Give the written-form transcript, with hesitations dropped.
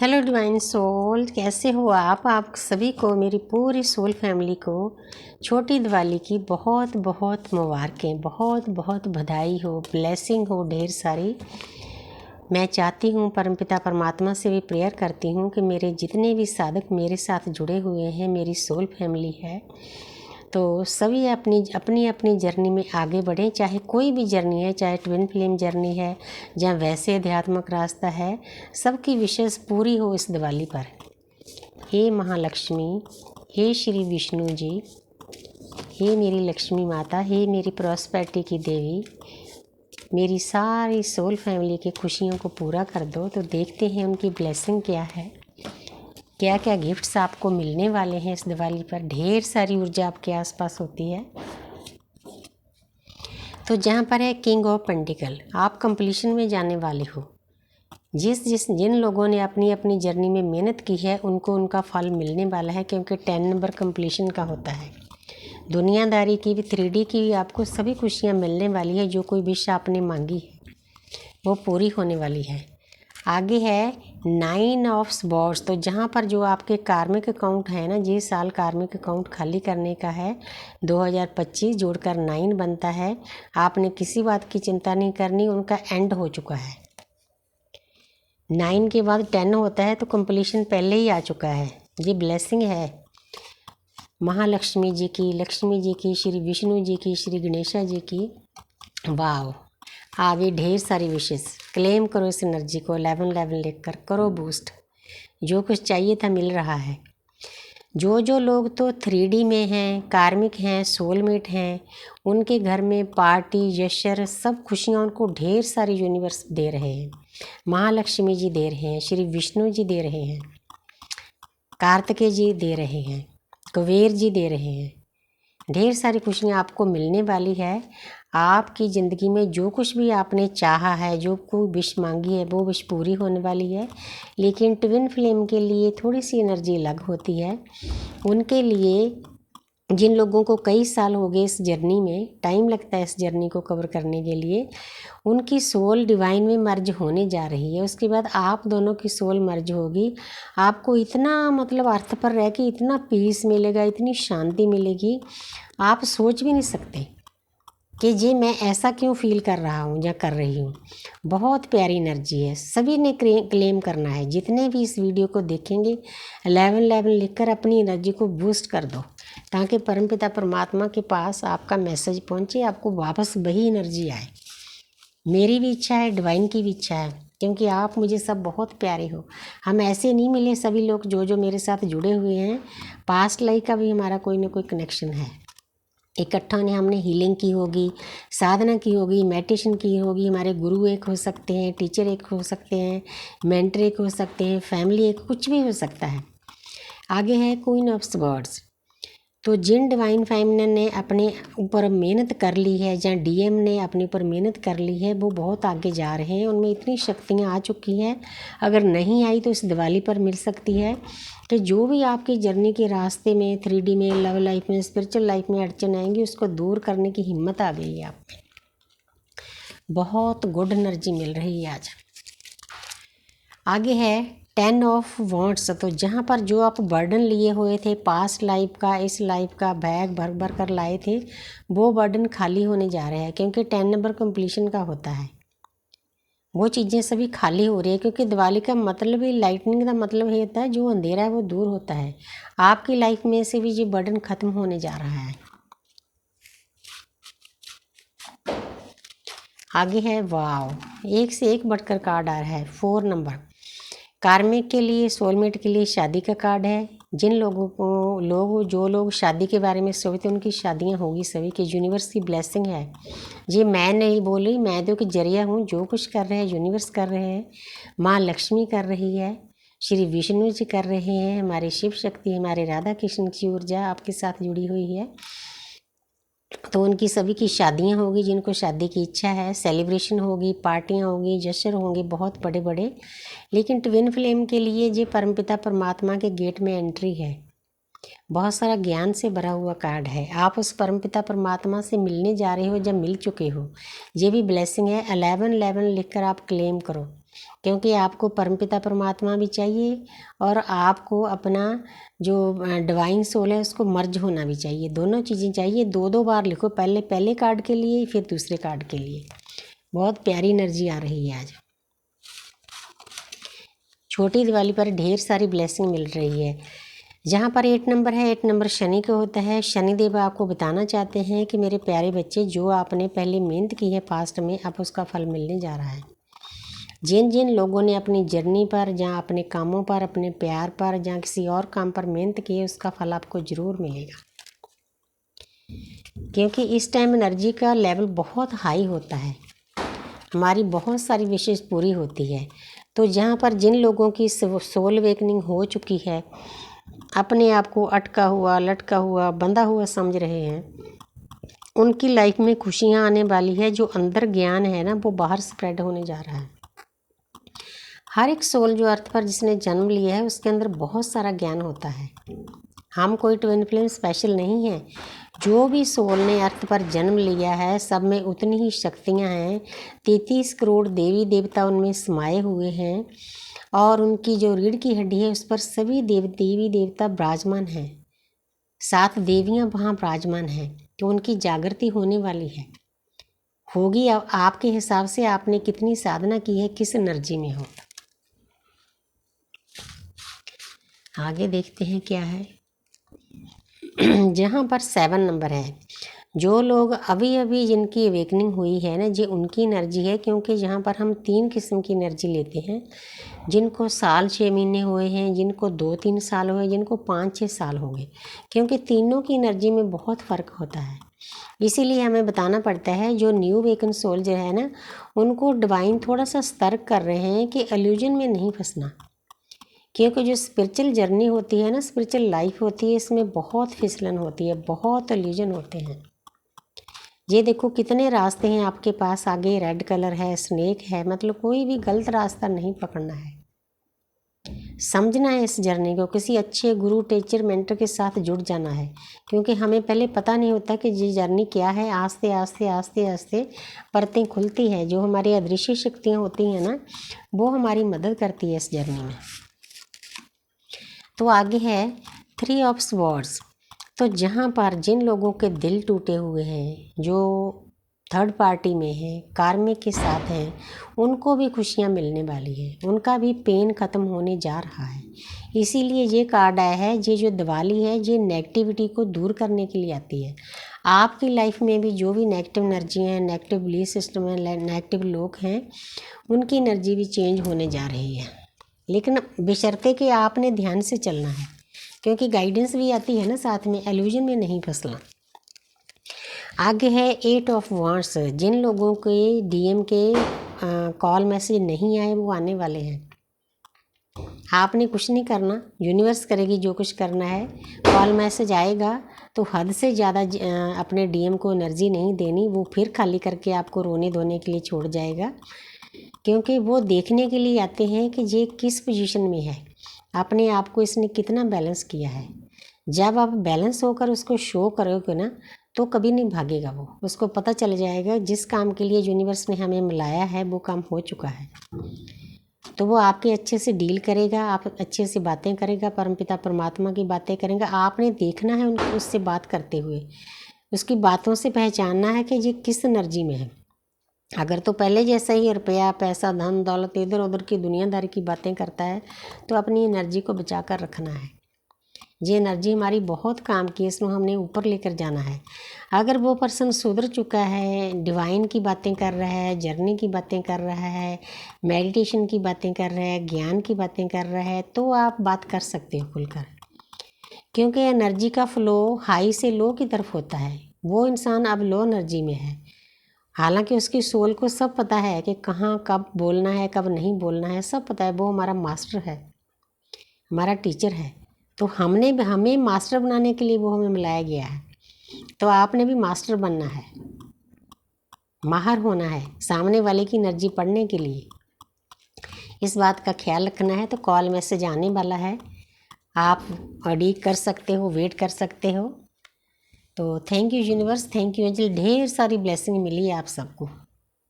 Hello divine soul, कैसे हो आप सभी को, मेरी पूरी सोल फैमिली को छोटी दिवाली की बहुत बहुत मुबारकें, बहुत बहुत बधाई हो, ब्लेसिंग हो ढेर सारी। मैं चाहती हूँ, परमपिता परमात्मा से भी प्रेयर करती हूँ कि मेरे जितने भी साधक मेरे साथ जुड़े हुए हैं, मेरी सोल फैमिली है, तो सभी अपनी अपनी जर्नी में आगे बढ़ें। चाहे कोई भी जर्नी है, चाहे ट्विन फ्लेम जर्नी है या वैसे अध्यात्मक रास्ता है, सबकी विशेष पूरी हो इस दिवाली पर। हे महालक्ष्मी, हे श्री विष्णु जी, हे मेरी लक्ष्मी माता, हे मेरी प्रॉस्पेरिटी की देवी, मेरी सारी सोल फैमिली की खुशियों को पूरा कर दो। तो देखते हैं उनकी ब्लेसिंग क्या है, क्या क्या गिफ्ट्स आपको मिलने वाले हैं इस दिवाली पर। ढेर सारी ऊर्जा आपके आसपास होती है। तो जहाँ पर है किंग ऑफ पेंटिकल, आप कंप्लीशन में जाने वाले हो। जिन लोगों ने अपनी अपनी जर्नी में मेहनत की है, उनको उनका फल मिलने वाला है, क्योंकि 10 नंबर कंप्लीशन का होता है। दुनियादारी की भी, 3D की भी आपको सभी खुशियाँ मिलने वाली है। जो कोई विश आपने मांगी है वो पूरी होने वाली है। आगे है 9 ऑफ स्वॉर्ड्स, तो जहाँ पर जो आपके कार्मिक अकाउंट है ना, ये साल कार्मिक अकाउंट खाली करने का है। 2025 जोड़कर 9 बनता है। आपने किसी बात की चिंता नहीं करनी, उनका एंड हो चुका है। 9 के बाद 10 होता है, तो कंप्लीशन पहले ही आ चुका है। ये ब्लेसिंग है महालक्ष्मी जी की, लक्ष्मी जी की, श्री विष्णु जी की, श्री गणेशा जी की। वाह, आगे ढेर सारी विशेष क्लेम करो इस एनर्जी को। 11 लेकर करो बूस्ट। जो कुछ चाहिए था मिल रहा है। जो लोग तो 3D में हैं, कार्मिक हैं, सोलमेट हैं, उनके घर में पार्टी, यशर, सब खुशियाँ उनको ढेर सारी यूनिवर्स दे रहे हैं। महालक्ष्मी जी दे रहे हैं, श्री विष्णु जी दे रहे हैं, कार्तिकेय जी दे रहे हैं, कुबेर जी दे रहे हैं। ढेर सारी खुशियाँ आपको मिलने वाली है। आपकी ज़िंदगी में जो कुछ भी आपने चाहा है, जो कोई विश मांगी है, वो विश पूरी होने वाली है। लेकिन ट्विन फ्लेम के लिए थोड़ी सी एनर्जी अलग होती है। उनके लिए, जिन लोगों को कई साल हो गए इस जर्नी में, टाइम लगता है इस जर्नी को कवर करने के लिए, उनकी सोल डिवाइन में मर्ज होने जा रही है। उसके बाद आप दोनों की सोल मर्ज होगी। आपको इतना अर्थ पर रह के इतना पीस मिलेगा, इतनी शांति मिलेगी, आप सोच भी नहीं सकते कि ये मैं ऐसा क्यों फील कर रहा हूँ या कर रही हूँ। बहुत प्यारी एनर्जी है। सभी ने क्लेम करना है। जितने भी इस वीडियो को देखेंगे, 11 लिखकर अपनी एनर्जी को बूस्ट कर दो, ताकि परमपिता परमात्मा के पास आपका मैसेज पहुँचे, आपको वापस वही एनर्जी आए। मेरी भी इच्छा है, डिवाइन की भी इच्छा है, क्योंकि आप मुझे सब बहुत प्यारे हो। हम ऐसे नहीं मिले सभी लोग जो मेरे साथ जुड़े हुए हैं। पास्ट लाइफ का भी हमारा कोई ना कोई कनेक्शन है। इकट्ठा ने हमने हीलिंग की होगी, साधना की होगी, मेडिटेशन की होगी। हमारे गुरु एक हो सकते हैं, टीचर एक हो सकते हैं, मेंटर एक हो सकते हैं, फैमिली एक, कुछ भी हो सकता है। आगे है क्वीन ऑफ स्वॉर्ड्स, तो जिन डिवाइन फेमिनिन ने अपने ऊपर मेहनत कर ली है, या DM ने अपने ऊपर मेहनत कर ली है, वो बहुत आगे जा रहे हैं। उनमें इतनी शक्तियाँ आ चुकी हैं, अगर नहीं आई तो इस दिवाली पर मिल सकती है। कि जो भी आपकी जर्नी के रास्ते में, 3D में, लव लाइफ में, स्पिरिचुअल लाइफ में अड़चन आएंगी, उसको दूर करने की हिम्मत आ गई है आप में। बहुत गुड एनर्जी मिल रही है आज। आगे है 10 ऑफ वॉन्ट्स, तो जहाँ पर जो आप बर्डन लिए हुए थे, पास्ट लाइफ का, इस लाइफ का बैग भर भर कर लाए थे, वो बर्डन खाली होने जा रहे हैं। क्योंकि 10 नंबर कंप्लीशन का होता है। वो चीज़ें सभी खाली हो रही है, क्योंकि दिवाली का मतलब ही, लाइटनिंग का मतलब ये होता है, जो अंधेरा है वो दूर होता है। आपकी लाइफ में से भी ये बर्डन ख़त्म होने जा रहा है। आगे है, वाव, एक से एक बढ़कर कार्ड आ रहा है। 4 नंबर कार्मिक के लिए, सोलमेट के लिए शादी का कार्ड है। जिन लोगों को, जो लोग शादी के बारे में सोचते हैं, उनकी शादियां होगी सभी की। यूनिवर्स की ब्लेसिंग है ये। मैं नहीं बोल रही, मैं तो कि जरिया हूँ। जो कुछ कर रहे हैं यूनिवर्स कर रहे हैं, माँ लक्ष्मी कर रही है, श्री विष्णु जी कर रहे हैं, हमारी शिव शक्ति, हमारे राधा कृष्ण की ऊर्जा आपके साथ जुड़ी हुई है। तो उनकी सभी की शादियां होगी, जिनको शादी की इच्छा है, सेलिब्रेशन होगी, पार्टियां होगी, जश्न होंगे बहुत बड़े बड़े। लेकिन ट्विन फ्लेम के लिए ये परमपिता परमात्मा के गेट में एंट्री है। बहुत सारा ज्ञान से भरा हुआ कार्ड है। आप उस परमपिता परमात्मा से मिलने जा रहे हो, जब मिल चुके हो, ये भी ब्लेसिंग है। 11 लिखकर आप क्लेम करो। क्योंकि आपको परमपिता परमात्मा भी चाहिए और आपको अपना जो डिवाइन सोल है उसको मर्ज होना भी चाहिए। दोनों चीज़ें चाहिए। 2-2 बार लिखो, पहले कार्ड के लिए फिर दूसरे कार्ड के लिए। बहुत प्यारी एनर्जी आ रही है आज। छोटी दिवाली पर ढेर सारी ब्लेसिंग मिल रही है। जहाँ पर 8 नंबर है, 8 नंबर शनि का होता है। शनिदेव आपको बताना चाहते हैं कि मेरे प्यारे बच्चे, जो आपने पहले मेहनत की है पास्ट में, अब उसका फल मिलने जा रहा है। जिन जिन लोगों ने अपनी जर्नी पर, जहाँ अपने कामों पर, अपने प्यार पर, जहाँ किसी और काम पर मेहनत की है, उसका फल आपको ज़रूर मिलेगा। क्योंकि इस टाइम एनर्जी का लेवल बहुत हाई होता है, हमारी बहुत सारी विशेष पूरी होती है। तो जहाँ पर जिन लोगों की सोल अवेकनिंग हो चुकी है, अपने आप को अटका हुआ, लटका हुआ, बंधा हुआ समझ रहे हैं, उनकी लाइफ में खुशियाँ आने वाली है। जो अंदर ज्ञान है ना, वो बाहर स्प्रेड होने जा रहा है। हर एक सोल जो अर्थ पर जिसने जन्म लिया है, उसके अंदर बहुत सारा ज्ञान होता है। हम कोई ट्विन फ्लेम स्पेशल नहीं है। जो भी सोल ने अर्थ पर जन्म लिया है, सब में उतनी ही शक्तियाँ हैं। 33 करोड़ देवी देवता उनमें समाये हुए हैं और उनकी जो रीढ़ की हड्डी है उस पर सभी देवी देवता विराजमान हैं। 7 देवियाँ वहाँ विराजमान हैं। तो उनकी जागृति होने वाली है, होगी। अब आपके हिसाब से आपने कितनी साधना की है, किस एनर्जी में हो। आगे देखते हैं क्या है। जहाँ पर 7 नंबर है, जो लोग अभी अभी जिनकी अवेकनिंग हुई है ना, ये उनकी एनर्जी है। क्योंकि यहाँ पर हम 3 किस्म की एनर्जी लेते हैं। जिनको साल 6 महीने हुए हैं, जिनको 2-3 साल हुए, जिनको 5-6 साल हो गए। क्योंकि तीनों की एनर्जी में बहुत फ़र्क होता है। इसीलिए हमें बताना पड़ता है। जो न्यू अवेकन सोल जो है ना, उनको डिवाइन थोड़ा सा सतर्क कर रहे हैं कि इल्यूजन में नहीं फंसना। क्योंकि जो स्पिरिचुअल जर्नी होती है ना, स्पिरिचुअल लाइफ होती है, इसमें बहुत फिसलन होती है, बहुत इल्यूजन होते हैं। ये देखो कितने रास्ते हैं आपके पास। आगे रेड कलर है, स्नेक है, मतलब कोई भी गलत रास्ता नहीं पकड़ना है। समझना है इस जर्नी को, किसी अच्छे गुरु, टीचर, मेंटर के साथ जुड़ जाना है। क्योंकि हमें पहले पता नहीं होता कि ये जर्नी क्या है। आस्ते आस्ते आस्ते आस्ते परतें खुलती है। जो हमारी अदृश्य शक्तियाँ होती हैं ना, वो हमारी मदद करती है इस जर्नी में। तो आगे है 3 ऑफ स्वॉर्ड्स। तो जहाँ पर जिन लोगों के दिल टूटे हुए हैं, जो थर्ड पार्टी में हैं, कार्मिक के साथ हैं, उनको भी खुशियाँ मिलने वाली है। उनका भी पेन ख़त्म होने जा रहा है। इसीलिए ये कार्ड आया है। ये जो दिवाली है, ये नेगेटिविटी को दूर करने के लिए आती है। आपकी लाइफ में भी जो भी नेगेटिव एनर्जी है, नेगेटिव बिलीफ सिस्टम है, नेगेटिव लोग हैं, उनकी एनर्जी भी चेंज होने जा रही है। लेकिन बशर्ते कि आपने ध्यान से चलना है। क्योंकि गाइडेंस भी आती है ना साथ में, इल्यूजन में नहीं फंसना। आगे है 8 ऑफ वांड्स। जिन लोगों के डीएम के कॉल मैसेज नहीं आए, वो आने वाले हैं। आपने कुछ नहीं करना, यूनिवर्स करेगी जो कुछ करना है। कॉल मैसेज आएगा तो हद से ज़्यादा अपने डीएम को एनर्जी नहीं देनी। वो फिर खाली करके आपको रोने धोने के लिए छोड़ जाएगा। क्योंकि वो देखने के लिए आते हैं कि ये किस पोजीशन में है, अपने आप को इसने कितना बैलेंस किया है। जब आप बैलेंस होकर उसको शो करोगे ना, तो कभी नहीं भागेगा वो। उसको पता चल जाएगा जिस काम के लिए यूनिवर्स ने हमें मिलाया है वो काम हो चुका है। तो वो आपके अच्छे से डील करेगा, आप अच्छे से बातें करेगा, परमपिता परमात्मा की बातें करेंगे। आपने देखना है उनको, उससे बात करते हुए उसकी बातों से पहचानना है कि ये किस एनर्जी में है। अगर तो पहले जैसा ही रुपया, पैसा, धन दौलत, इधर उधर की दुनियादारी की बातें करता है, तो अपनी एनर्जी को बचा कर रखना है। ये एनर्जी हमारी बहुत काम की है, इसमें हमने ऊपर लेकर जाना है। अगर वो पर्सन सुधर चुका है, डिवाइन की बातें कर रहा है, जर्नी की बातें कर रहा है, मेडिटेशन की बातें कर रहा है, ज्ञान की बातें कर रहा है, तो आप बात कर सकते हो खुलकर। क्योंकि एनर्जी का फ्लो हाई से लो की तरफ होता है। वो इंसान अब लो एनर्जी में है। हालांकि उसकी सोल को सब पता है कि कहाँ कब बोलना है, कब नहीं बोलना है, सब पता है। वो हमारा मास्टर है, हमारा टीचर है। तो हमें मास्टर बनाने के लिए वो हमें मिलाया गया है। तो आपने भी मास्टर बनना है, माहिर होना है सामने वाले की एनर्जी पढ़ने के लिए। इस बात का ख्याल रखना है। तो कॉल मैसेज आने वाला है, आप ऑडी कर सकते हो, वेट कर सकते हो। तो thank you universe, thank you angel. ढेर सारी ब्लेसिंग मिली है आप सबको।